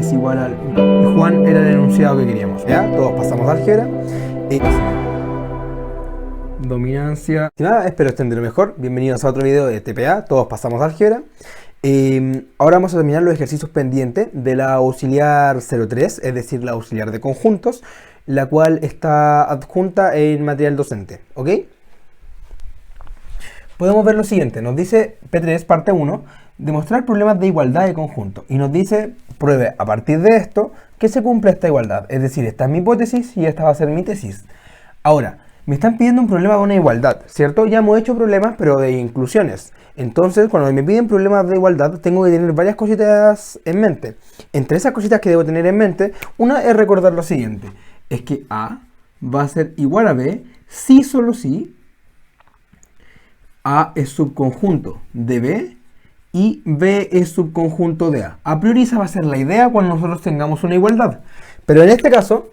es igual al... Y Juan era el enunciado que queríamos. ¿Ya? Todos pasamos a álgebra. Dominancia. Espero estén de lo mejor. Bienvenidos a otro video de TPA. Todos pasamos a álgebra. Ahora vamos a terminar los ejercicios pendientes de la auxiliar 03, es decir, la auxiliar de conjuntos, la cual está adjunta en material docente. ¿Ok? Podemos ver lo siguiente. Nos dice P3, parte 1, demostrar problemas de igualdad de conjunto. Y nos dice, pruebe a partir de esto que se cumple esta igualdad. Es decir, esta es mi hipótesis y esta va a ser mi tesis. Ahora, me están pidiendo un problema de una igualdad, ¿cierto? Ya hemos hecho problemas, pero de inclusiones. Entonces, cuando me piden problemas de igualdad, tengo que tener varias cositas en mente. Entre esas cositas que debo tener en mente, una es recordar lo siguiente. Es que A va a ser igual a B si solo si A es subconjunto de B y B es subconjunto de A. A priori esa va a ser la idea cuando nosotros tengamos una igualdad. Pero en este caso,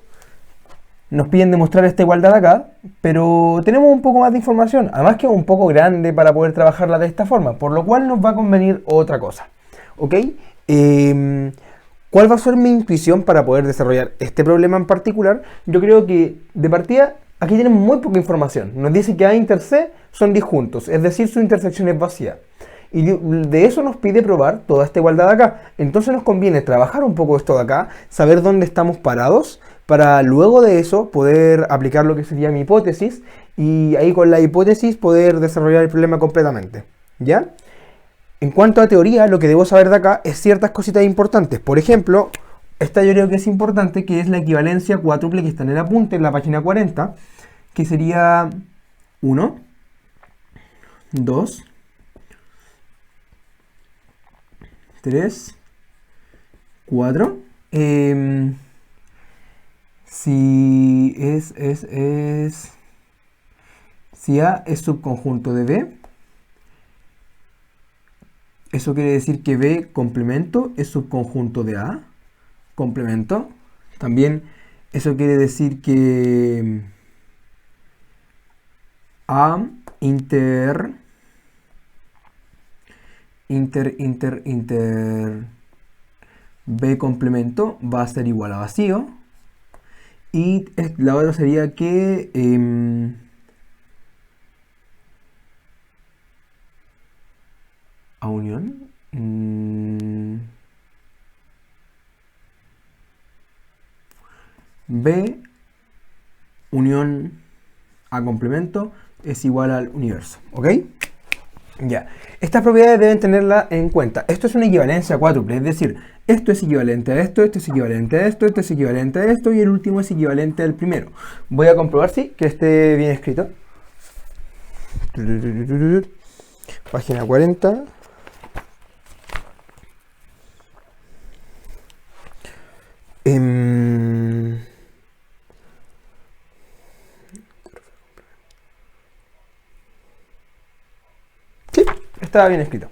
nos piden demostrar esta igualdad acá, pero tenemos un poco más de información. Además que es un poco grande para poder trabajarla de esta forma, por lo cual nos va a convenir otra cosa. ¿Ok? ¿Cuál va a ser mi intuición para poder desarrollar este problema en particular? Yo creo que de partida aquí tenemos muy poca información. Nos dice que A inter C son disjuntos, es decir, su intersección es vacía. Y de eso nos pide probar toda esta igualdad acá. Entonces nos conviene trabajar un poco esto de acá, saber dónde estamos parados, para luego de eso poder aplicar lo que sería mi hipótesis y ahí con la hipótesis poder desarrollar el problema completamente. ¿Ya? En cuanto a teoría, lo que debo saber de acá es ciertas cositas importantes. Por ejemplo, esta yo creo que es importante, que es la equivalencia cuádruple que está en el apunte, en la página 40, que sería 1, 2, 3, 4. Si A es subconjunto de B, eso quiere decir que B complemento es subconjunto de A, complemento. También eso quiere decir que A inter B complemento va a ser igual a vacío. Y la otra sería que a unión B unión A complemento es igual al universo. ¿Ok? Ya. Estas propiedades deben tenerlas en cuenta. Esto es una equivalencia cuádruple, es decir, esto es equivalente a esto, esto es equivalente a esto, esto es equivalente a esto y el último es equivalente al primero. Voy a comprobar que esté bien escrito. Página 40. Sí, estaba bien escrito.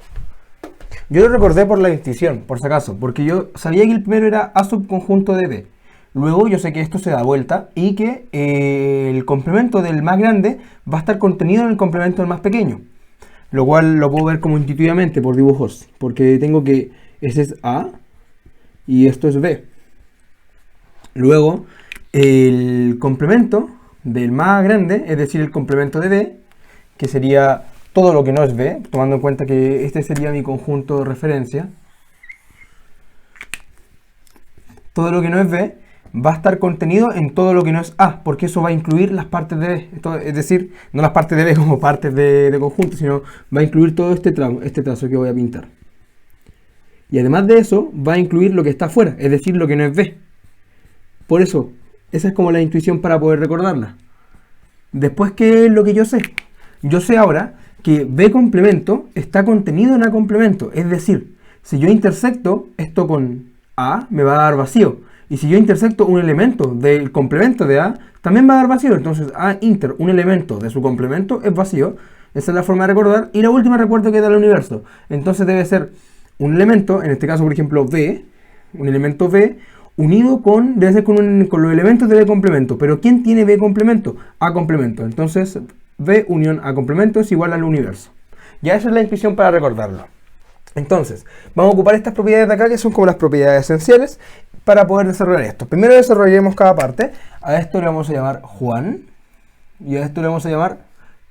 Yo lo recordé por la distinción, por si acaso, porque yo sabía que el primero era A subconjunto de B. Luego yo sé que esto se da vuelta y que el complemento del más grande va a estar contenido en el complemento del más pequeño. Lo cual lo puedo ver como intuitivamente por dibujos, porque tengo que ese es A y esto es B. Luego el complemento del más grande, es decir, el complemento de B, que sería todo lo que no es B, tomando en cuenta que este sería mi conjunto de referencia. Todo lo que no es B va a estar contenido en todo lo que no es A, porque eso va a incluir las partes de B. Es decir, no las partes de B como partes de conjunto, sino va a incluir todo este trazo que voy a pintar. Y además de eso, va a incluir lo que está afuera, es decir, lo que no es B. Por eso, esa es como la intuición para poder recordarla. Después, ¿qué es lo que yo sé? Yo sé ahora que B complemento está contenido en A complemento. Es decir, si yo intersecto esto con A, me va a dar vacío. Y si yo intersecto un elemento del complemento de A, también va a dar vacío. Entonces A inter, un elemento de su complemento, es vacío. Esa es la forma de recordar. Y la última recuerdo que da el universo. Entonces debe ser un elemento, en este caso por ejemplo B, un elemento B, unido con, debe ser con los elementos de B complemento. Pero ¿quién tiene B complemento? A complemento. Entonces B unión A complemento es igual al universo. Ya esa es la intuición para recordarlo. Entonces, vamos a ocupar estas propiedades de acá, que son como las propiedades esenciales, para poder desarrollar esto. Primero desarrollemos cada parte. A esto le vamos a llamar Juan y a esto le vamos a llamar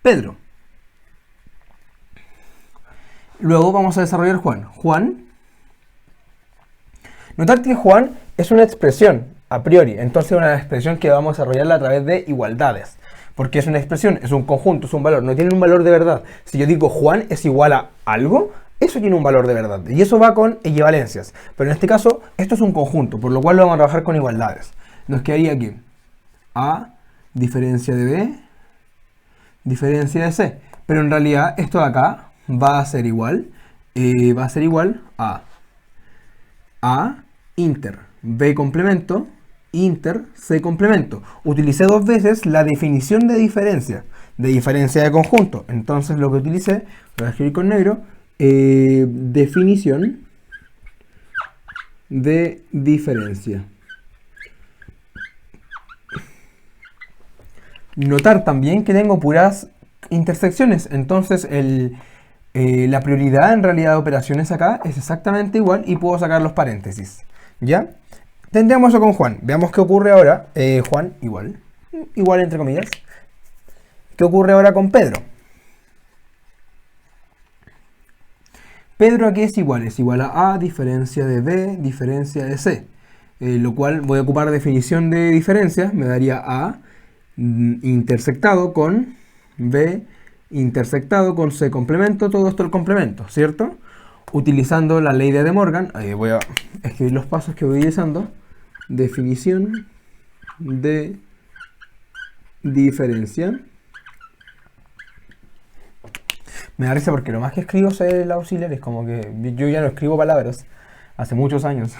Pedro. Luego vamos a desarrollar Juan. Juan. Notar que Juan es una expresión a priori, entonces una expresión que vamos a desarrollarla a través de igualdades. Porque es una expresión, es un conjunto, es un valor, no tiene un valor de verdad. Si yo digo Juan es igual a algo, eso tiene un valor de verdad. Y eso va con equivalencias. Pero en este caso, esto es un conjunto, por lo cual lo vamos a trabajar con igualdades. Nos quedaría aquí A diferencia de B, diferencia de C. Pero en realidad esto de acá va a ser igual a inter B complemento, inter C complemento. Utilicé dos veces la definición de diferencia de conjunto. Entonces lo que utilicé, lo voy a escribir con negro, definición de diferencia. Notar también que tengo puras intersecciones, entonces la prioridad en realidad de operaciones acá es exactamente igual y puedo sacar los paréntesis. ¿Ya? Tendríamos eso con Juan. Veamos qué ocurre ahora. Juan igual entre comillas. ¿Qué ocurre ahora con Pedro? Pedro aquí es igual a diferencia de B, diferencia de C. Lo cual voy a ocupar definición de diferencia. Me daría A intersectado con B intersectado con C complemento. Todo esto el complemento, ¿cierto? Utilizando la ley de De Morgan. Ahí voy a escribir los pasos que voy utilizando. Definición de diferencia. Me da risa porque lo más que escribo es el auxiliar. Es como que yo ya no escribo palabras hace muchos años.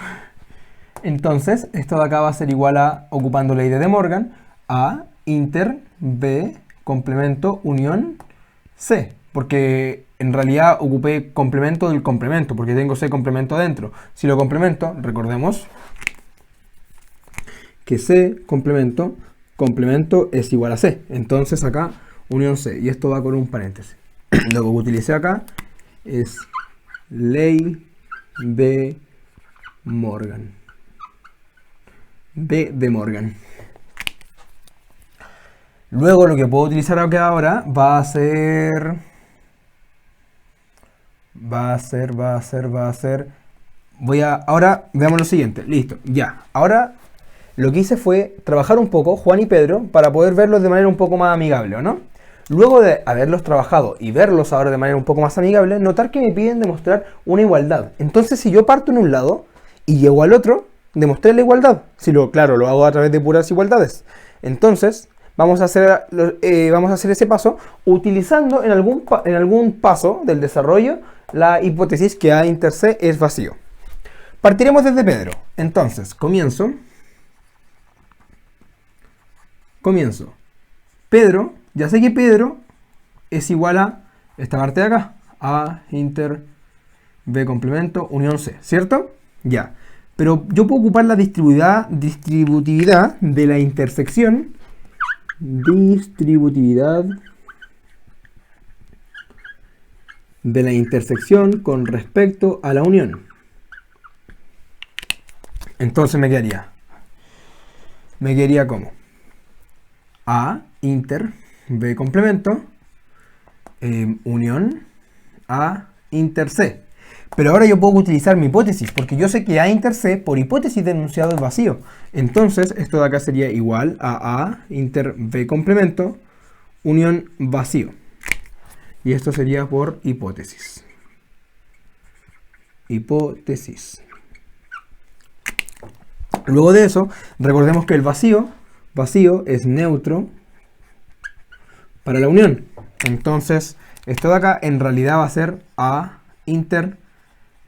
Entonces, esto de acá va a ser igual a, ocupando ley de De Morgan, a inter B complemento unión C. Porque en realidad ocupé complemento del complemento, porque tengo C complemento adentro. Si lo complemento, recordemos que C complemento es igual a C. Entonces acá unión C. Y esto va con un paréntesis. Lo que utilicé acá es ley de Morgan. De Morgan. Luego lo que puedo utilizar acá ahora va a ser... Ahora veamos lo siguiente. Listo, ya. Ahora lo que hice fue trabajar un poco Juan y Pedro para poder verlos de manera un poco más amigable, ¿o no? Luego de haberlos trabajado y verlos ahora de manera un poco más amigable, notar que me piden demostrar una igualdad. Entonces, si yo parto en un lado y llego al otro, demostré la igualdad. Claro, lo hago a través de puras igualdades. Entonces, vamos a hacer ese paso utilizando en algún paso del desarrollo la hipótesis que A inter C es vacío. Partiremos desde Pedro. Entonces, comienzo. Pedro, ya sé que Pedro es igual a esta parte de acá. A inter B complemento unión C, ¿cierto? Ya. Pero yo puedo ocupar la distributividad de la intersección. Distributividad de la intersección con respecto a la unión. Entonces me quedaría como A inter B complemento unión A inter C. Pero ahora yo puedo utilizar mi hipótesis, porque yo sé que A inter C por hipótesis de enunciado es vacío. Entonces esto de acá sería igual a A inter B complemento unión vacío. Y esto sería por hipótesis. Luego de eso, recordemos que el vacío es neutro para la unión. Entonces, esto de acá en realidad va a ser A inter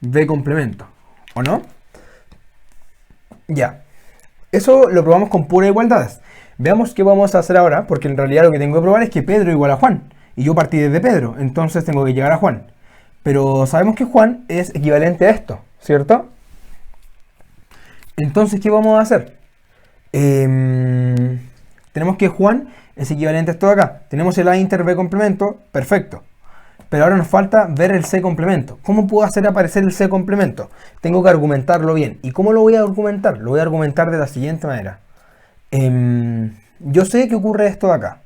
B complemento, ¿o no? Ya. Eso lo probamos con puras igualdades. Veamos qué vamos a hacer ahora, porque en realidad lo que tengo que probar es que Pedro igual a Juan. Y yo partí desde Pedro, entonces tengo que llegar a Juan. Pero sabemos que Juan es equivalente a esto, ¿cierto? Entonces, ¿qué vamos a hacer? Tenemos que Juan es equivalente a esto de acá. Tenemos el A inter B complemento, perfecto. Pero ahora nos falta ver el C complemento. ¿Cómo puedo hacer aparecer el C complemento? Tengo que argumentarlo bien. ¿Y cómo lo voy a argumentar? Lo voy a argumentar de la siguiente manera. Yo sé que ocurre esto de acá.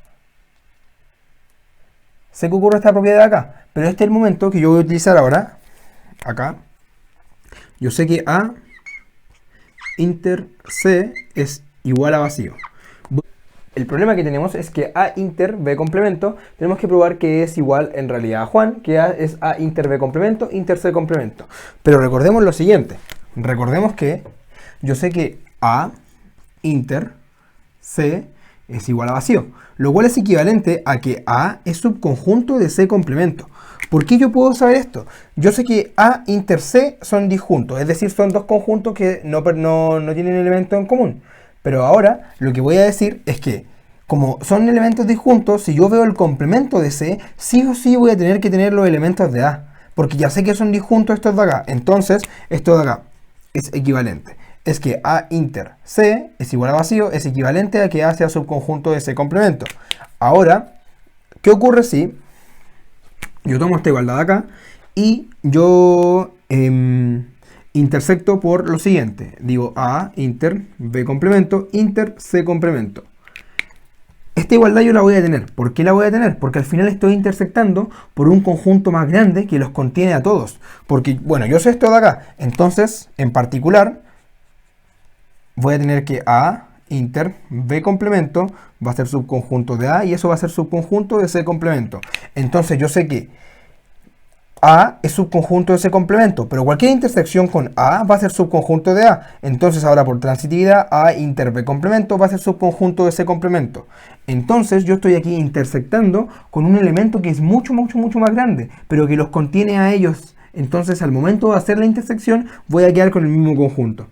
Sé que ocurre esta propiedad de acá. Pero este es el momento que yo voy a utilizar ahora. Acá. Yo sé que A inter C es igual a vacío. El problema que tenemos es que A inter B complemento tenemos que probar que es igual en realidad a Juan, que es A inter B complemento, inter C complemento. Pero recordemos lo siguiente. Recordemos que yo sé que A inter C es igual a vacío, lo cual es equivalente a que A es subconjunto de C complemento. ¿Por qué yo puedo saber esto? Yo sé que A inter C son disjuntos, es decir, son dos conjuntos que no tienen elementos en común. Pero ahora lo que voy a decir es que como son elementos disjuntos, si yo veo el complemento de C, sí o sí voy a tener que tener los elementos de A. Porque ya sé que son disjuntos estos de acá. Entonces, esto de acá es equivalente. Es que A inter C es igual a vacío, es equivalente a que A sea subconjunto de C complemento. Ahora, ¿qué ocurre si yo tomo esta igualdad de acá y yo intersecto por lo siguiente? Digo A inter B complemento, inter C complemento. Esta igualdad yo la voy a tener. ¿Por qué la voy a tener? Porque al final estoy intersectando por un conjunto más grande que los contiene a todos. Porque, bueno, yo sé esto de acá. Entonces, en particular, voy a tener que A inter B complemento va a ser subconjunto de A y eso va a ser subconjunto de C complemento. Entonces yo sé que A es subconjunto de C complemento, pero cualquier intersección con A va a ser subconjunto de A. Entonces ahora por transitividad A inter B complemento va a ser subconjunto de C complemento. Entonces yo estoy aquí intersectando con un elemento que es mucho más grande, pero que los contiene a ellos. Entonces al momento de hacer la intersección voy a quedar con el mismo conjunto.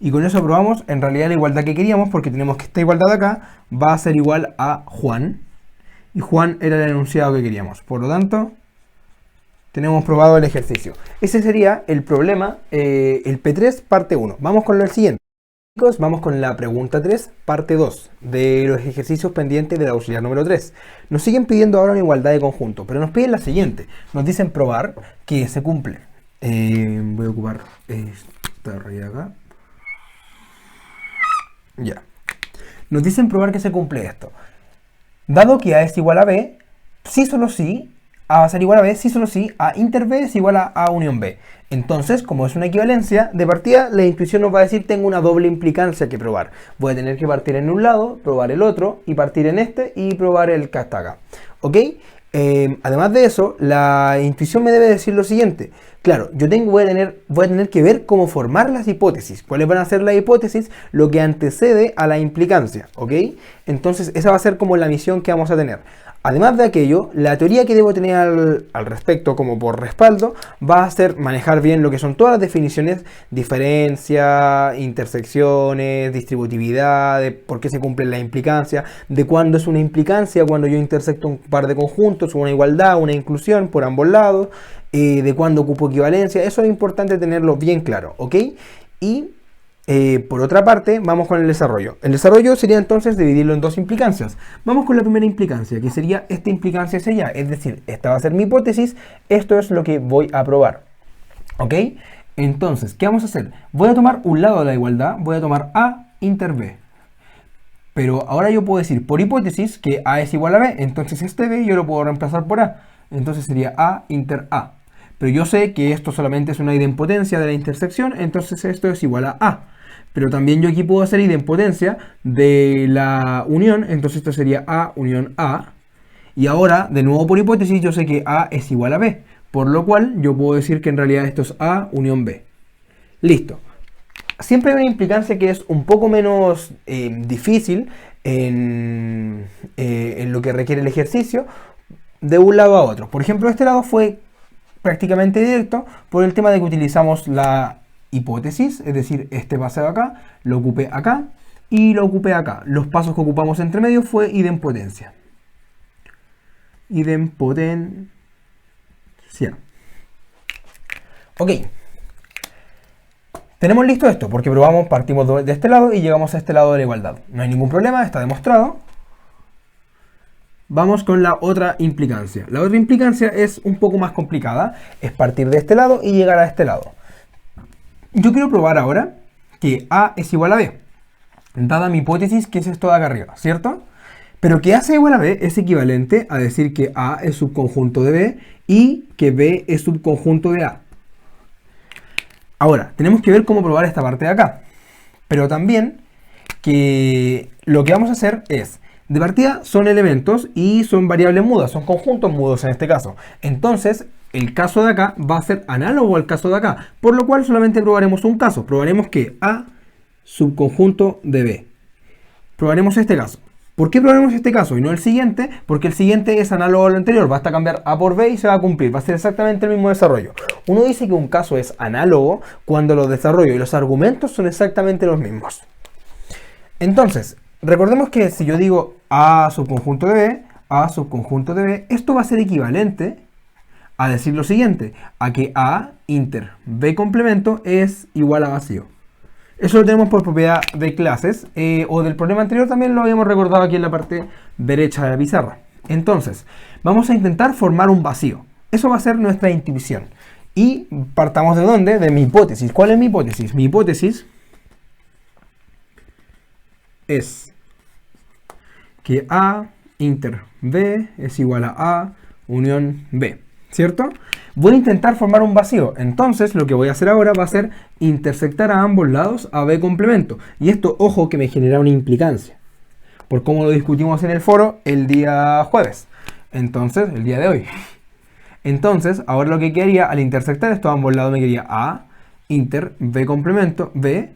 Y con eso probamos en realidad la igualdad que queríamos, porque tenemos que esta igualdad de acá va a ser igual a Juan. Y Juan era el enunciado que queríamos. Por lo tanto, tenemos probado el ejercicio. Ese sería el problema, el P3 parte 1. Vamos con el siguiente. Chicos, vamos con la pregunta 3, parte 2, de los ejercicios pendientes de la auxiliar número 3. Nos siguen pidiendo ahora una igualdad de conjunto, pero nos piden la siguiente. Nos dicen probar que se cumple. Voy a ocupar esta raya acá. Ya. Nos dicen probar que se cumple esto. Dado que A es igual a B, sí solo sí, A va a ser igual a B, sí solo sí, A inter B es igual a A unión B. Entonces, como es una equivalencia, de partida la intuición nos va a decir tengo una doble implicancia que probar. Voy a tener que partir en un lado, probar el otro, y partir en este, y probar el que está acá. ¿Ok? Además de eso, la intuición me debe decir lo siguiente. Claro, voy a tener que ver cómo formar las hipótesis. ¿Cuáles van a ser las hipótesis? Lo que antecede a la implicancia, ¿ok? Entonces, esa va a ser como la misión que vamos a tener. Además de aquello, la teoría que debo tener al respecto como por respaldo va a ser manejar bien lo que son todas las definiciones, diferencia, intersecciones, distributividad, de por qué se cumple la implicancia, de cuándo es una implicancia, cuando yo intersecto un par de conjuntos, una igualdad, una inclusión por ambos lados, de cuándo ocupo equivalencia. Eso es importante tenerlo bien claro, ¿ok? Y por otra parte, vamos con el desarrollo. El desarrollo sería entonces dividirlo en dos implicancias. Vamos con la primera implicancia, que sería esta implicancia hacia allá. Es decir, esta va a ser mi hipótesis, esto es lo que voy a probar. ¿Ok? Entonces, ¿qué vamos a hacer? Voy a tomar un lado de la igualdad, voy a tomar A inter B. Pero ahora yo puedo decir por hipótesis que A es igual a B, entonces este B yo lo puedo reemplazar por A. Entonces sería A inter A. Pero yo sé que esto solamente es una idempotencia de la intersección, entonces esto es igual a A. Pero también yo aquí puedo hacer idempotencia de la unión, entonces esto sería A unión A. Y ahora, de nuevo por hipótesis, yo sé que A es igual a B. Por lo cual, yo puedo decir que en realidad esto es A unión B. Listo. Siempre hay una implicancia que es un poco menos difícil en lo que requiere el ejercicio, de un lado a otro. Por ejemplo, este lado fue prácticamente directo por el tema de que utilizamos la hipótesis, es decir, este paseo acá, lo ocupé acá y lo ocupé acá. Los pasos que ocupamos entre medio fue idempotencia. Idempotencia. Ok. Tenemos listo esto, porque partimos de este lado y llegamos a este lado de la igualdad. No hay ningún problema, está demostrado. vamos con la otra implicancia. La otra implicancia es un poco más complicada, es partir de este lado y llegar a este lado. Yo quiero probar ahora que A es igual a B, dada mi hipótesis que es esto de acá arriba, ¿cierto? Pero que A sea igual a B es equivalente a decir que A es subconjunto de B y que B es subconjunto de A. Ahora, tenemos que ver cómo probar esta parte de acá. Pero también que lo que vamos a hacer es, de partida son elementos y son variables mudas, son conjuntos mudos en este caso. Entonces, el caso de acá va a ser análogo al caso de acá, por lo cual solamente probaremos un caso. Probaremos que A subconjunto de B. Probaremos este caso. ¿Por qué probaremos este caso y no el siguiente? Porque el siguiente es análogo al anterior, basta cambiar A por B y se va a cumplir, va a ser exactamente el mismo desarrollo. Uno dice que un caso es análogo cuando los desarrollos y los argumentos son exactamente los mismos. Entonces, recordemos que si yo digo A subconjunto de B, A subconjunto de B, esto va a ser equivalente a decir lo siguiente, a que A inter B complemento es igual a vacío. Eso lo tenemos por propiedad de clases, o del problema anterior también lo habíamos recordado aquí en la parte derecha de la pizarra. Entonces, vamos a intentar formar un vacío. Eso va a ser nuestra intuición. Y partamos de ¿dónde? De mi hipótesis. ¿Cuál es mi hipótesis? Mi hipótesis es que A inter B es igual a A unión B, ¿cierto? Voy a intentar formar un vacío, entonces lo que voy a hacer ahora va a ser intersectar a ambos lados a B complemento. Y esto, ojo, que me genera una implicancia, por cómo lo discutimos en el foro el día jueves, entonces, el día de hoy. Entonces, ahora lo que quedaría al intersectar esto a ambos lados me quedaría A inter B complemento, B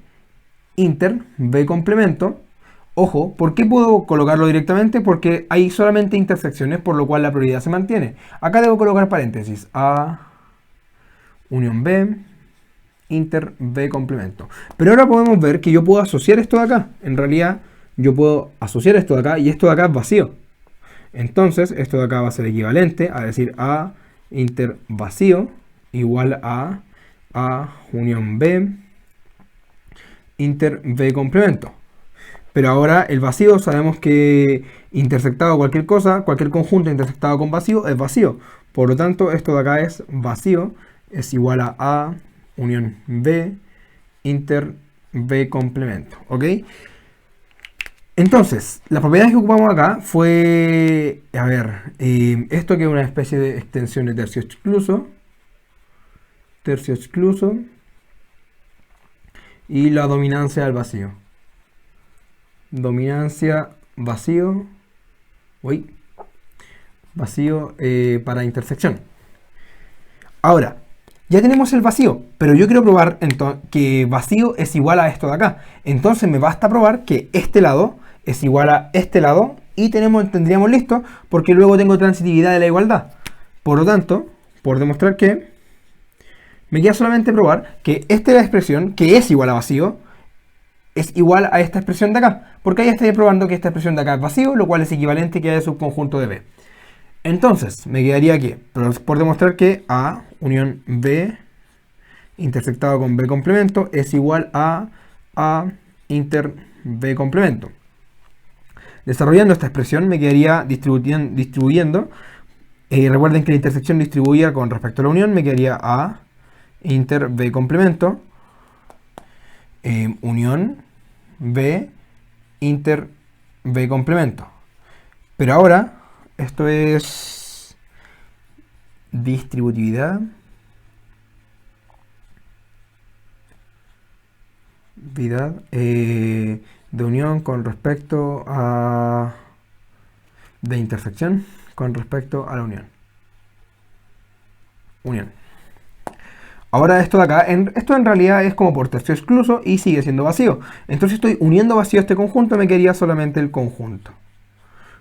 inter B complemento. Ojo, ¿por qué puedo colocarlo directamente? Porque hay solamente intersecciones, por lo cual la prioridad se mantiene. Acá debo colocar paréntesis. A unión B, inter B complemento. Pero ahora podemos ver que yo puedo asociar esto de acá. En realidad, yo puedo asociar esto de acá y esto de acá es vacío. Entonces, esto de acá va a ser equivalente a decir A inter vacío igual a unión B, inter B complemento. Pero ahora el vacío sabemos que intersectado cualquier cosa, cualquier conjunto intersectado con vacío es vacío. Por lo tanto, esto de acá es vacío, es igual a A unión B inter B complemento. ¿Ok? Entonces, la propiedad que ocupamos acá fue, a ver, esto que es una especie de extensión de tercio excluso, y la dominancia del vacío. Dominancia vacío, vacío para intersección. Ahora, ya tenemos el vacío, pero yo quiero probar que vacío es igual a esto de acá. Entonces me basta probar que este lado es igual a este lado y tendríamos listo, porque luego tengo transitividad de la igualdad. Por lo tanto, por demostrar que, me queda solamente probar que esta es la expresión que es igual a vacío, es igual a esta expresión de acá, porque ahí estaría probando que esta expresión de acá es vacío, lo cual es equivalente que A es subconjunto de B. Entonces, me quedaría aquí, por demostrar que A unión B intersectado con B complemento es igual a A inter B complemento. Desarrollando esta expresión me quedaría distribuyendo. Recuerden que la intersección distribuida con respecto a la unión me quedaría A inter B complemento. Unión B inter B complemento. Pero ahora esto es distributividad de unión con respecto a de intersección con respecto a la unión. Ahora esto de acá, esto en realidad es como por tercio excluso y sigue siendo vacío. Entonces estoy uniendo vacío a este conjunto, me quedaría solamente el conjunto.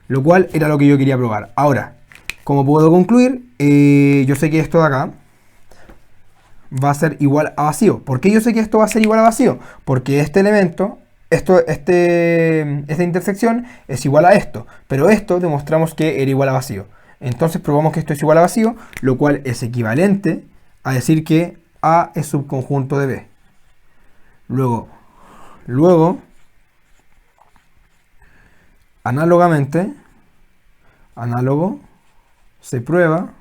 Lo cual era lo que yo quería probar. Ahora, como puedo concluir, yo sé que esto de acá va a ser igual a vacío. ¿Por qué yo sé que esto va a ser igual a vacío? Porque este elemento, esta intersección es igual a esto. Pero esto demostramos que era igual a vacío. Entonces probamos que esto es igual a vacío, lo cual es equivalente a decir que A es subconjunto de B. Luego, análogamente, Análogo se prueba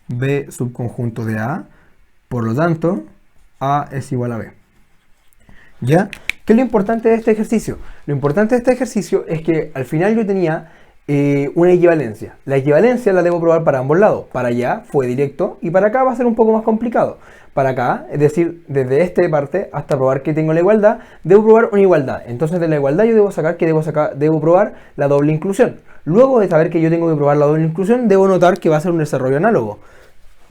B subconjunto de A, por lo tanto, A es igual a B. ¿Ya? ¿Qué es lo importante de este ejercicio? Lo importante de este ejercicio es que al final yo tenía una equivalencia. La equivalencia la debo probar para ambos lados. Para allá fue directo y para acá va a ser un poco más complicado. Para acá, es decir, desde esta parte hasta probar que tengo la igualdad, debo probar una igualdad. Entonces de la igualdad yo debo sacar que debo probar la doble inclusión. Luego de saber que yo tengo que probar la doble inclusión, debo notar que va a ser un desarrollo análogo.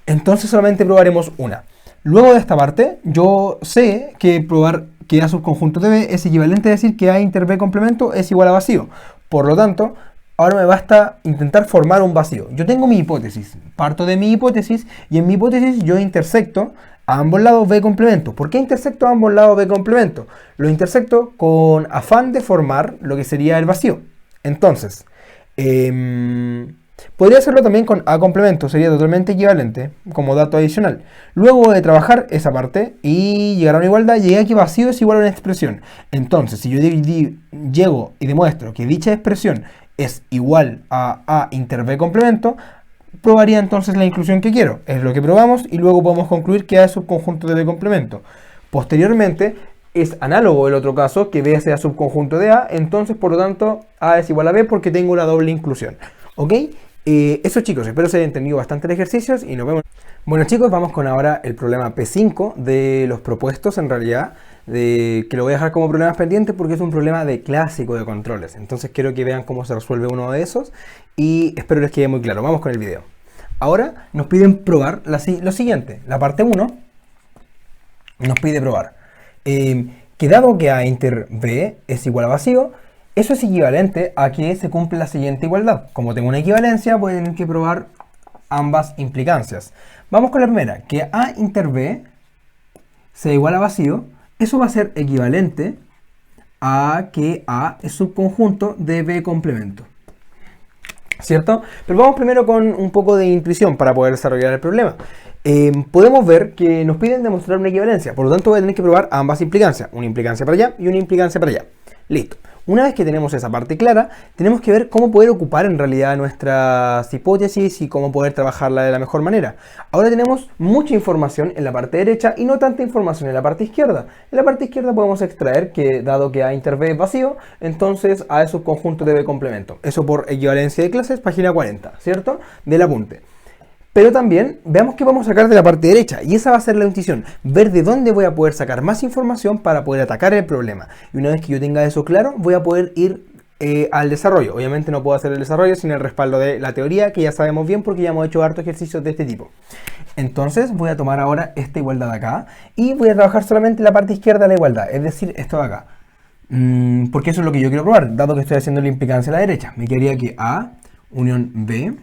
Entonces solamente probaremos una. Luego de esta parte, yo sé que probar que A subconjunto de B es equivalente a decir que A inter B complemento es igual a vacío. Por lo tanto, ahora me basta intentar formar un vacío. Yo tengo mi hipótesis, parto de mi hipótesis y en mi hipótesis yo intersecto a ambos lados B complemento. ¿Por qué intersecto a ambos lados B complemento? Lo intersecto con afán de formar lo que sería el vacío. Entonces, podría hacerlo también con A complemento, sería totalmente equivalente como dato adicional. Luego de trabajar esa parte y llegar a una igualdad, llegué a que vacío es igual a una expresión. Entonces, si yo llego y demuestro que dicha expresión es igual a A inter B complemento, probaría entonces la inclusión que quiero. Es lo que probamos y luego podemos concluir que A es subconjunto de B complemento. Posteriormente, es análogo el otro caso, que B sea subconjunto de A, entonces por lo tanto A es igual a B porque tengo la doble inclusión. ¿Ok? Eso chicos, espero se haya entendido bastante el ejercicio y nos vemos. Bueno chicos, vamos con ahora el problema P5 de los propuestos en realidad, que lo voy a dejar como problemas pendientes porque es un problema de clásico de controles. Entonces quiero que vean cómo se resuelve uno de esos y espero les quede muy claro. Vamos con el video. Ahora nos piden probar lo siguiente. La parte 1 nos pide probar que dado que A inter B es igual a vacío, eso es equivalente a que se cumple la siguiente igualdad. Como tengo una equivalencia, voy a tener que probar ambas implicancias. Vamos con la primera, que A inter B sea igual a vacío. Eso va a ser equivalente a que A es subconjunto de B complemento. ¿Cierto? Pero vamos primero con un poco de intuición para poder desarrollar el problema. Podemos ver que nos piden demostrar una equivalencia. Por lo tanto, voy a tener que probar ambas implicancias. Una implicancia para allá y una implicancia para allá. Listo. Una vez que tenemos esa parte clara, tenemos que ver cómo poder ocupar en realidad nuestras hipótesis y cómo poder trabajarla de la mejor manera. Ahora tenemos mucha información en la parte derecha y no tanta información en la parte izquierda. En la parte izquierda podemos extraer que dado que A inter B es vacío, entonces A es subconjunto de B complemento. Eso por equivalencia de clases, página 40, ¿cierto? Del apunte. Pero también veamos qué vamos a sacar de la parte derecha y esa va a ser la intuición, ver de dónde voy a poder sacar más información para poder atacar el problema. Y una vez que yo tenga eso claro, voy a poder ir al desarrollo. Obviamente no puedo hacer el desarrollo sin el respaldo de la teoría, que ya sabemos bien porque ya hemos hecho hartos ejercicios de este tipo. Entonces voy a tomar ahora esta igualdad de acá y voy a trabajar solamente la parte izquierda de la igualdad, es decir, esto de acá. Porque eso es lo que yo quiero probar, dado que estoy haciendo la implicancia a la derecha. Me quedaría que A unión B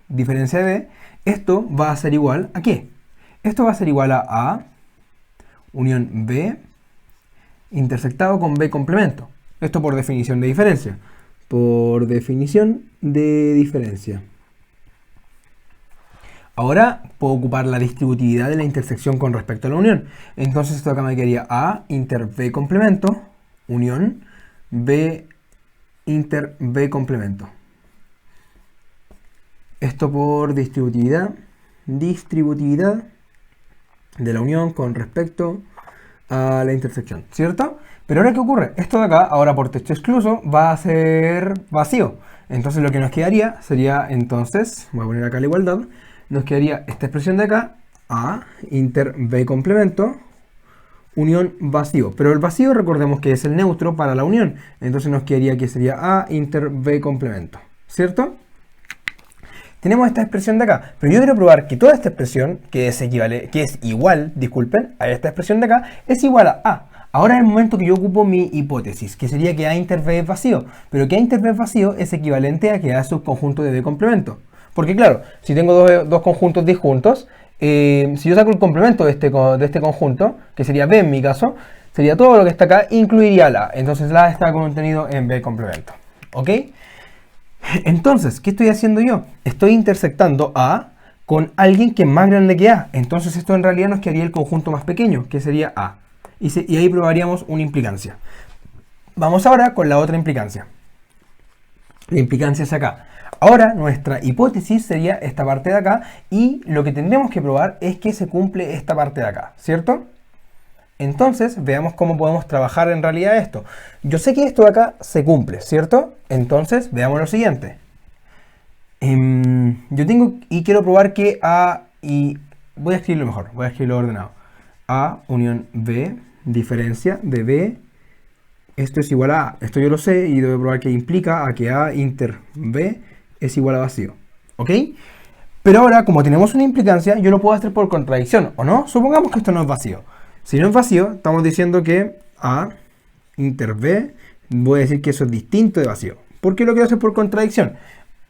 diferencia de B, esto va a ser igual ¿a qué? Esto va a ser igual a A unión B intersectado con B complemento. Esto por definición de diferencia. Por definición de diferencia. Ahora puedo ocupar la distributividad de la intersección con respecto a la unión. Entonces esto acá me quedaría A inter B complemento unión B inter B complemento. Esto por distributividad de la unión con respecto a la intersección, ¿cierto? Pero ahora, ¿qué ocurre? Esto de acá, ahora por texto excluso, va a ser vacío. Entonces lo que nos quedaría sería, entonces, voy a poner acá la igualdad, nos quedaría esta expresión de acá, A inter B complemento, unión vacío. Pero el vacío recordemos que es el neutro para la unión. Entonces nos quedaría que sería A inter B complemento, ¿cierto? Tenemos esta expresión de acá, pero yo quiero probar que toda esta expresión, que es igual, disculpen, a esta expresión de acá, es igual a A. Ahora es el momento que yo ocupo mi hipótesis, que sería que A inter B es vacío, pero que A inter B es vacío es equivalente a que A es subconjunto de B complemento. Porque claro, si tengo dos conjuntos disjuntos, si yo saco el complemento de este conjunto, que sería B en mi caso, sería todo lo que está acá, incluiría la A. Entonces la A está contenido en B complemento. ¿Ok? Entonces, ¿qué estoy haciendo yo? Estoy intersectando A con alguien que es más grande que A. Entonces esto en realidad nos quedaría el conjunto más pequeño, que sería A. y ahí probaríamos una implicancia. Vamos ahora con la otra implicancia. La implicancia es acá. Ahora nuestra hipótesis sería esta parte de acá y lo que tendremos que probar es que se cumple esta parte de acá, ¿cierto? Entonces veamos cómo podemos trabajar en realidad esto. Yo sé que esto de acá se cumple, ¿cierto? Entonces veamos lo siguiente. Yo tengo y quiero probar que A y... Voy a escribirlo mejor, voy a escribirlo ordenado. A unión B, diferencia de B. Esto es igual a A. Esto yo lo sé y debo probar que implica a que A inter B es igual a vacío. ¿Ok? Pero ahora, como tenemos una implicancia, yo lo puedo hacer por contradicción, ¿o no? Supongamos que esto no es vacío. Si no es vacío, estamos diciendo que A inter B, voy a decir que eso es distinto de vacío. ¿Por qué lo quiero hacer por contradicción?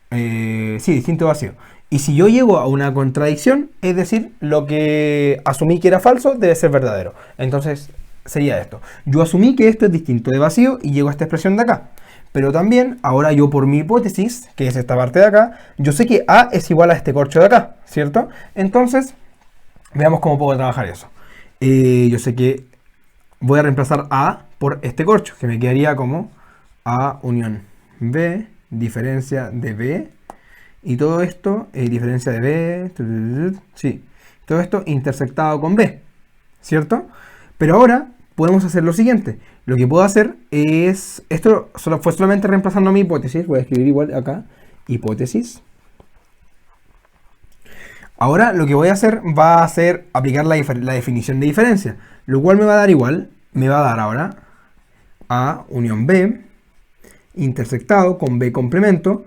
Sí, distinto de vacío. Y si yo llego a una contradicción, es decir, lo que asumí que era falso debe ser verdadero. Entonces sería esto. Yo asumí que esto es distinto de vacío y llego a esta expresión de acá. Pero también, ahora yo por mi hipótesis, que es esta parte de acá, yo sé que A es igual a este corcho de acá, ¿cierto? Entonces, veamos cómo puedo trabajar eso. Yo sé que voy a reemplazar A por este corcho, que me quedaría como A unión B, diferencia de B, y todo esto, diferencia de B, sí, todo esto intersectado con B, ¿cierto? Pero ahora podemos hacer lo siguiente. Lo que puedo hacer es, esto fue solamente reemplazando mi hipótesis, voy a escribir igual acá, hipótesis. Ahora lo que voy a hacer va a ser aplicar la definición de diferencia, lo cual me va a dar igual, me va a dar ahora A unión B, intersectado con B complemento,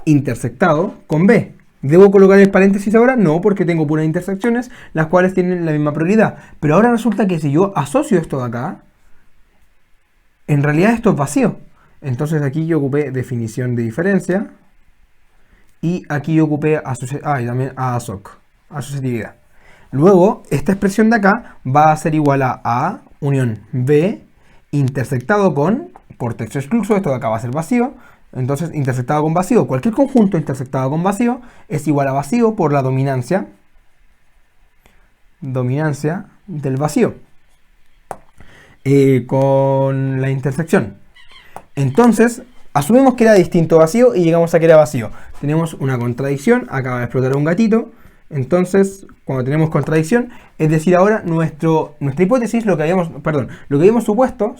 intersectado con B. ¿Debo colocar el paréntesis ahora? No, porque tengo puras intersecciones, las cuales tienen la misma prioridad. Pero ahora resulta que si yo asocio esto de acá, en realidad esto es vacío. Entonces aquí yo ocupé definición de diferencia. Y aquí yo ocupé y también ASOC, asociatividad. Luego, esta expresión de acá va a ser igual a A unión B intersectado con, por texto excluso, esto de acá va a ser vacío. Entonces, intersectado con vacío, cualquier conjunto intersectado con vacío es igual a vacío por la dominancia del vacío con la intersección. Entonces, asumimos que era distinto vacío y llegamos a que era vacío. Tenemos una contradicción, acaba de explotar un gatito. Entonces, cuando tenemos contradicción, es decir, ahora nuestra hipótesis, lo que habíamos supuesto,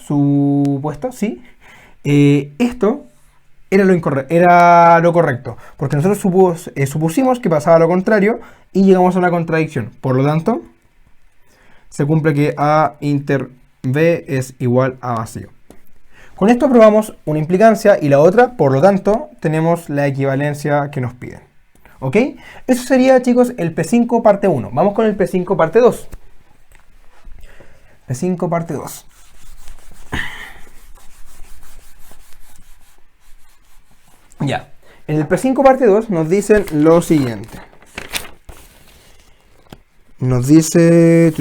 sí, esto era lo correcto, porque nosotros supusimos que pasaba lo contrario y llegamos a una contradicción. Por lo tanto, se cumple que A inter B es igual a vacío. Con esto probamos una implicancia y la otra, por lo tanto, tenemos la equivalencia que nos piden. ¿Ok? Eso sería, chicos, el P5 parte 1. Vamos con el P5 parte 2. P5 parte 2. Ya. En el P5 parte 2 nos dicen lo siguiente. Nos dice...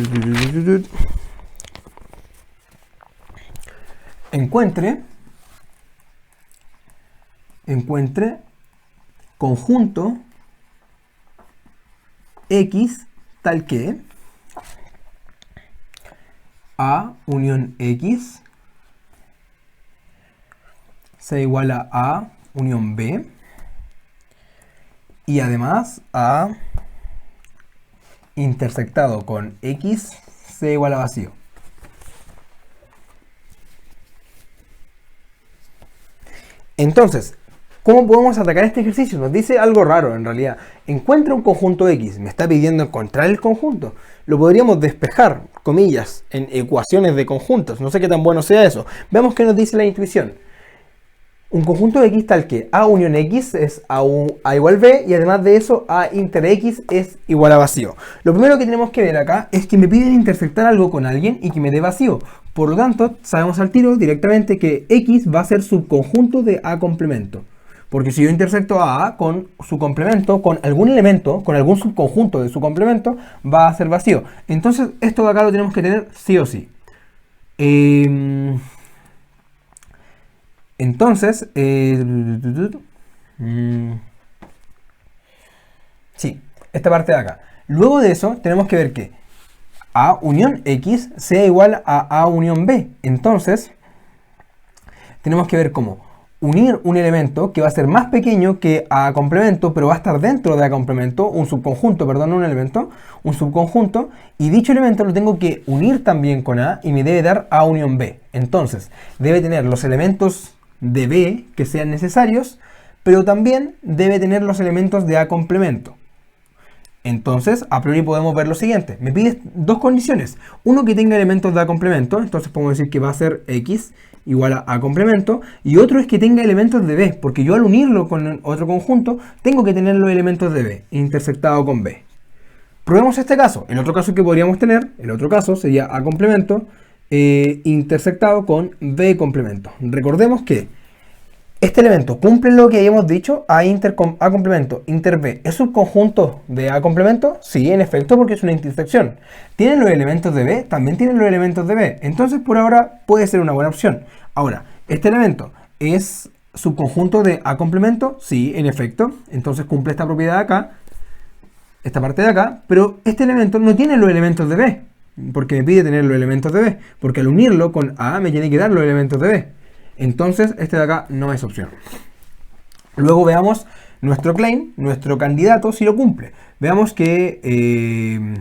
Encuentre conjunto X tal que A unión X sea igual a A unión B y además A intersectado con X sea igual a vacío. Entonces, ¿cómo podemos atacar este ejercicio? Nos dice algo raro en realidad. Encuentra un conjunto X. Me está pidiendo encontrar el conjunto. Lo podríamos despejar, comillas, en ecuaciones de conjuntos. No sé qué tan bueno sea eso. Veamos qué nos dice la intuición. Un conjunto X tal que A unión X es A igual B y además de eso A inter X es igual a vacío. Lo primero que tenemos que ver acá es que me piden intersectar algo con alguien y que me dé vacío. Por lo tanto, sabemos al tiro directamente que X va a ser subconjunto de A complemento. Porque si yo intersecto a A con su complemento, con algún elemento, con algún subconjunto de su complemento, va a ser vacío. Entonces, esto de acá lo tenemos que tener sí o sí. Entonces, sí, esta parte de acá. Luego de eso, tenemos que ver que A unión X sea igual a unión B. Entonces, tenemos que ver cómo unir un elemento que va a ser más pequeño que A complemento, pero va a estar dentro de A complemento, un subconjunto, perdón, no un elemento, un subconjunto, y dicho elemento lo tengo que unir también con A y me debe dar A unión B. Entonces, debe tener los elementos de B que sean necesarios, pero también debe tener los elementos de A complemento. Entonces, a priori podemos ver lo siguiente. Me pide dos condiciones. Uno, que tenga elementos de A complemento, entonces podemos decir que va a ser X igual a A complemento, y otro es que tenga elementos de B, porque yo al unirlo con otro conjunto, tengo que tener los elementos de B, intersectado con B. Probemos este caso. El otro caso que podríamos tener, el otro caso sería A complemento intersectado con B complemento. Recordemos que este elemento cumple lo que habíamos dicho, A complemento, inter B. ¿Es subconjunto de A complemento? Sí, en efecto, porque es una intersección. ¿Tienen los elementos de B? También tienen los elementos de B. Entonces, por ahora, puede ser una buena opción. Ahora, ¿este elemento es subconjunto de A complemento? Sí, en efecto. Entonces cumple esta propiedad de acá, esta parte de acá, pero este elemento no tiene los elementos de B, porque me pide tener los elementos de B, porque al unirlo con A me tiene que dar los elementos de B. Entonces, este de acá no es opción. Luego veamos nuestro claim, nuestro candidato, si lo cumple. Veamos que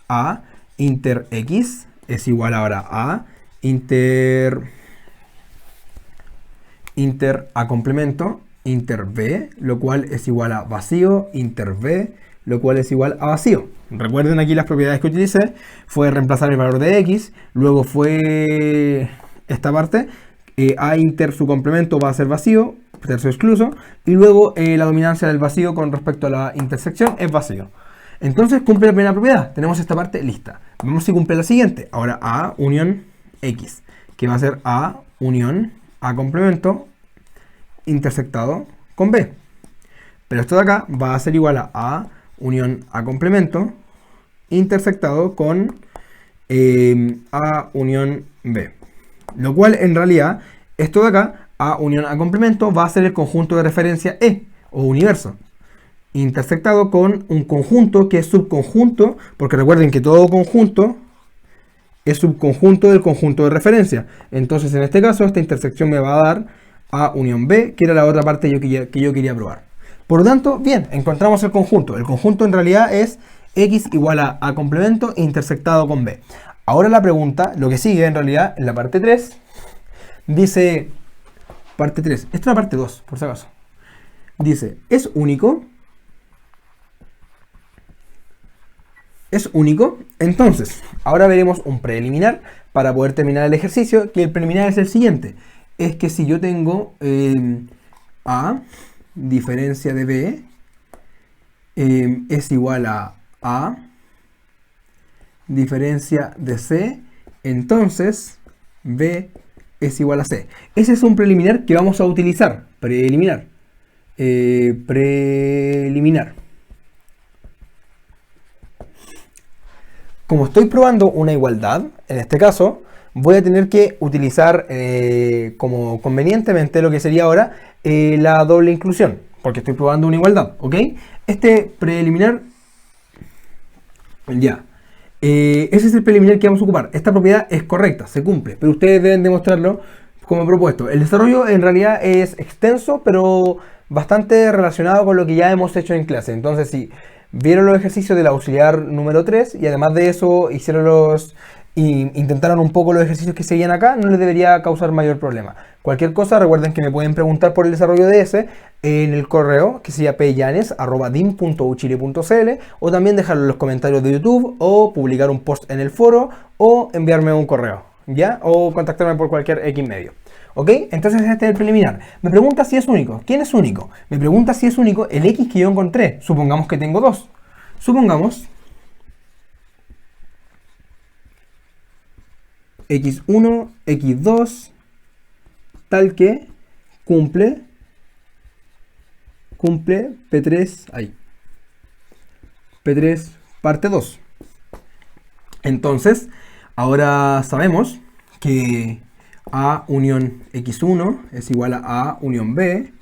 A inter X es igual ahora a inter A complemento, inter B, lo cual es igual a vacío, inter B, lo cual es igual a vacío. Recuerden aquí las propiedades que utilicé. Fue reemplazar el valor de X, luego fue esta parte. A inter su complemento va a ser vacío, tercio excluso, y luego la dominancia del vacío con respecto a la intersección es vacío. Entonces cumple la primera propiedad, tenemos esta parte lista. Vamos si cumple la siguiente, ahora A unión X, que va a ser A unión A complemento intersectado con B. Pero esto de acá va a ser igual a A unión A complemento intersectado con A unión B. Lo cual en realidad, esto de acá, A unión A complemento, va a ser el conjunto de referencia E, o universo, intersectado con un conjunto que es subconjunto, porque recuerden que todo conjunto es subconjunto del conjunto de referencia. Entonces en este caso, esta intersección me va a dar A unión B, que era la otra parte que yo quería probar. Por lo tanto, bien, encontramos el conjunto. El conjunto en realidad es X igual a A complemento intersectado con B. Ahora la pregunta, lo que sigue en realidad, en la parte 3, dice, parte 3, esta es la parte 2, por si acaso. Dice, ¿es único? ¿Es único? Entonces, ahora veremos un preliminar para poder terminar el ejercicio, que el preliminar es el siguiente. Es que si yo tengo A, diferencia de B, es igual a A, diferencia de C, entonces B es igual a C. Ese es un preliminar que vamos a utilizar. Preliminar. Preliminar. Como estoy probando una igualdad, en este caso, voy a tener que utilizar como convenientemente lo que sería ahora la doble inclusión, porque estoy probando una igualdad, ¿ok? Este preliminar, ya. Ese es el preliminar que vamos a ocupar. Esta propiedad es correcta, se cumple, pero ustedes deben demostrarlo como he propuesto. El desarrollo en realidad es extenso, pero bastante relacionado con lo que ya hemos hecho en clase. Entonces, si vieron los ejercicios del auxiliar número 3 y además de eso intentaron un poco los ejercicios que seguían acá, no les debería causar mayor problema. Cualquier cosa, recuerden que me pueden preguntar por el desarrollo de ese en el correo que sería peyanes@dim.uchile.cl, o también dejarlo en los comentarios de YouTube, o publicar un post en el foro, o enviarme un correo, ¿ya? O contactarme por cualquier X medio. ¿Ok? Entonces este es el preliminar. Me pregunta si es único. ¿Quién es único? Me pregunta si es único el X que yo encontré. Supongamos que tengo dos. Supongamos X1, X2, tal que cumple P3, ahí. P3 parte 2. Entonces, ahora sabemos que A unión X1 es igual a A unión B,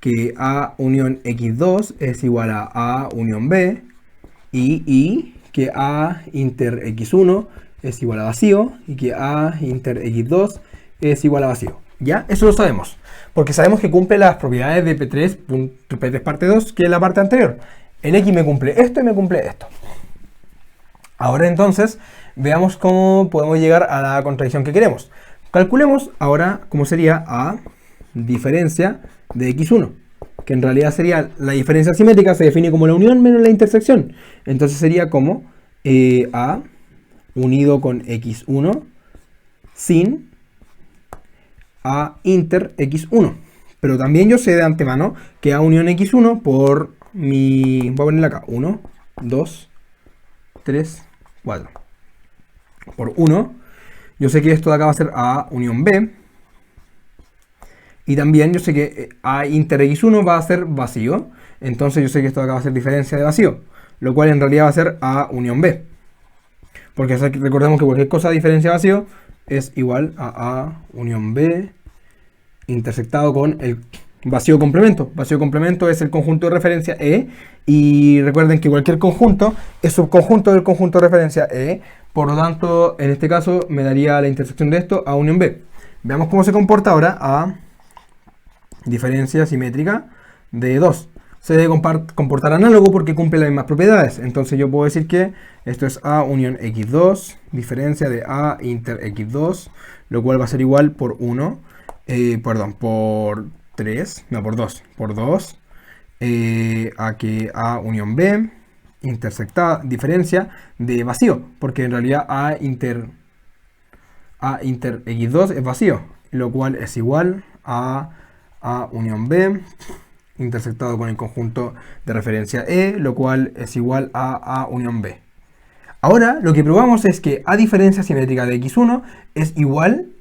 que A unión X2 es igual a A unión B, y que A inter x1 es igual a vacío y que A inter x2 es igual a vacío. ¿Ya? Eso lo sabemos, porque sabemos que cumple las propiedades de P3 parte 2, que es la parte anterior. El X me cumple esto y me cumple esto. Ahora entonces, veamos cómo podemos llegar a la contradicción que queremos. Calculemos ahora cómo sería A diferencia de x1, que en realidad sería la diferencia simétrica, se define como la unión menos la intersección. Entonces sería como A unido con x1 sin A inter x1. Pero también yo sé de antemano que A unión x1 por mi... voy a ponerle acá 1, 2, 3, 4. Por 1, yo sé que esto de acá va a ser A unión B. Y también yo sé que A inter x1 va a ser vacío. Entonces yo sé que esto de acá va a ser diferencia de vacío. Lo cual en realidad va a ser A unión B. Porque recordemos que cualquier cosa diferencia de vacío es igual a A unión B intersectado con el vacío complemento. Vacío complemento es el conjunto de referencia E. Y recuerden que cualquier conjunto es subconjunto del conjunto de referencia E. Por lo tanto, en este caso me daría la intersección de esto A unión B. Veamos cómo se comporta ahora A diferencia simétrica de 2. Se debe comportar análogo porque cumple las mismas propiedades. Entonces yo puedo decir que esto es A unión x2, diferencia de A inter x2, lo cual va a ser igual por 1, por 3, no, por 2, a que A unión B, intersectada, diferencia de vacío, porque en realidad A inter x2 es vacío, lo cual es igual a A unión B, intersectado con el conjunto de referencia E, lo cual es igual a A unión B. Ahora lo que probamos es que A diferencia simétrica de x1 es igual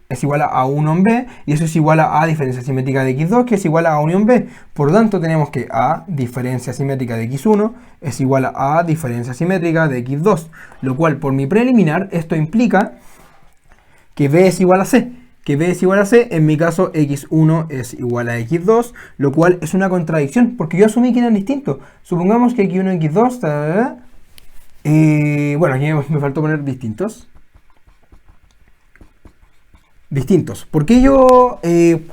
a A unión B, y eso es igual a A diferencia simétrica de x2, que es igual a A unión B. Por lo tanto tenemos que A diferencia simétrica de x1 es igual a A diferencia simétrica de x2, lo cual por mi preliminar esto implica que B es igual a C. Que B es igual a C, en mi caso x1 es igual a x2, lo cual es una contradicción, porque yo asumí que eran distintos. Supongamos que x1 y x2, bueno, aquí me faltó poner distintos. Porque yo,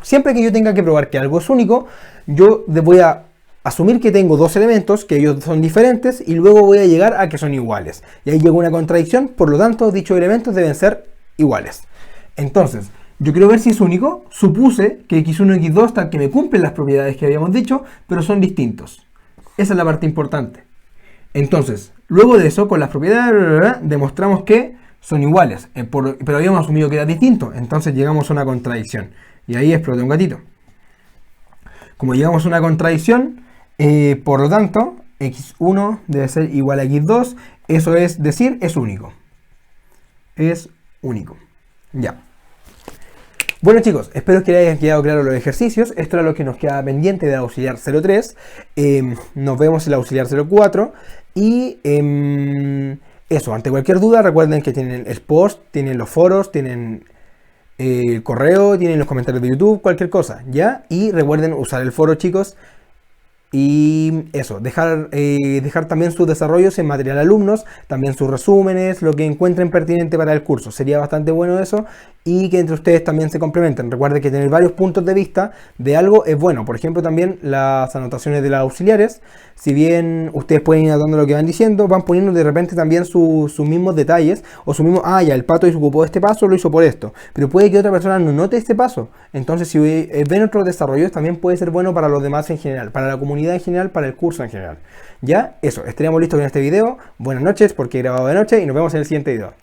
siempre que yo tenga que probar que algo es único, yo voy a asumir que tengo dos elementos, que ellos son diferentes, y luego voy a llegar a que son iguales. Y ahí llega una contradicción, por lo tanto, dichos elementos deben ser iguales. Entonces, yo quiero ver si es único. Supuse que x1 y x2 tal que me cumplen las propiedades que habíamos dicho, pero son distintos. Esa es la parte importante. Entonces, luego de eso, con las propiedades demostramos que son iguales, pero habíamos asumido que era distinto. Entonces llegamos a una contradicción. Y ahí explota un gatito. Como llegamos a una contradicción, por lo tanto, x1 debe ser igual a x2. Eso es decir, es único. Es único. Ya. Bueno chicos, espero que les hayan quedado claros los ejercicios. Esto era lo que nos queda pendiente de auxiliar 03. Nos vemos en el auxiliar 04. Y eso, ante cualquier duda recuerden que tienen el post, tienen los foros, tienen el correo, tienen los comentarios de YouTube, cualquier cosa, ¿ya? Y recuerden usar el foro chicos. Y eso, dejar también sus desarrollos en material alumnos, también sus resúmenes, lo que encuentren pertinente para el curso. Sería bastante bueno eso, y que entre ustedes también se complementen. Recuerden que tener varios puntos de vista de algo es bueno. Por ejemplo, también las anotaciones de las auxiliares, si bien ustedes pueden ir anotando lo que van diciendo, van poniendo de repente también sus mismos detalles, o su mismo, ya, el pato se ocupó de este paso, lo hizo por esto. Pero puede que otra persona no note este paso. Entonces, si ven otros desarrollos, también puede ser bueno para los demás en general, para la comunidad en general, para el curso en general. Ya, eso, estaríamos listos con este video. Buenas noches, porque he grabado de noche, y nos vemos en el siguiente video.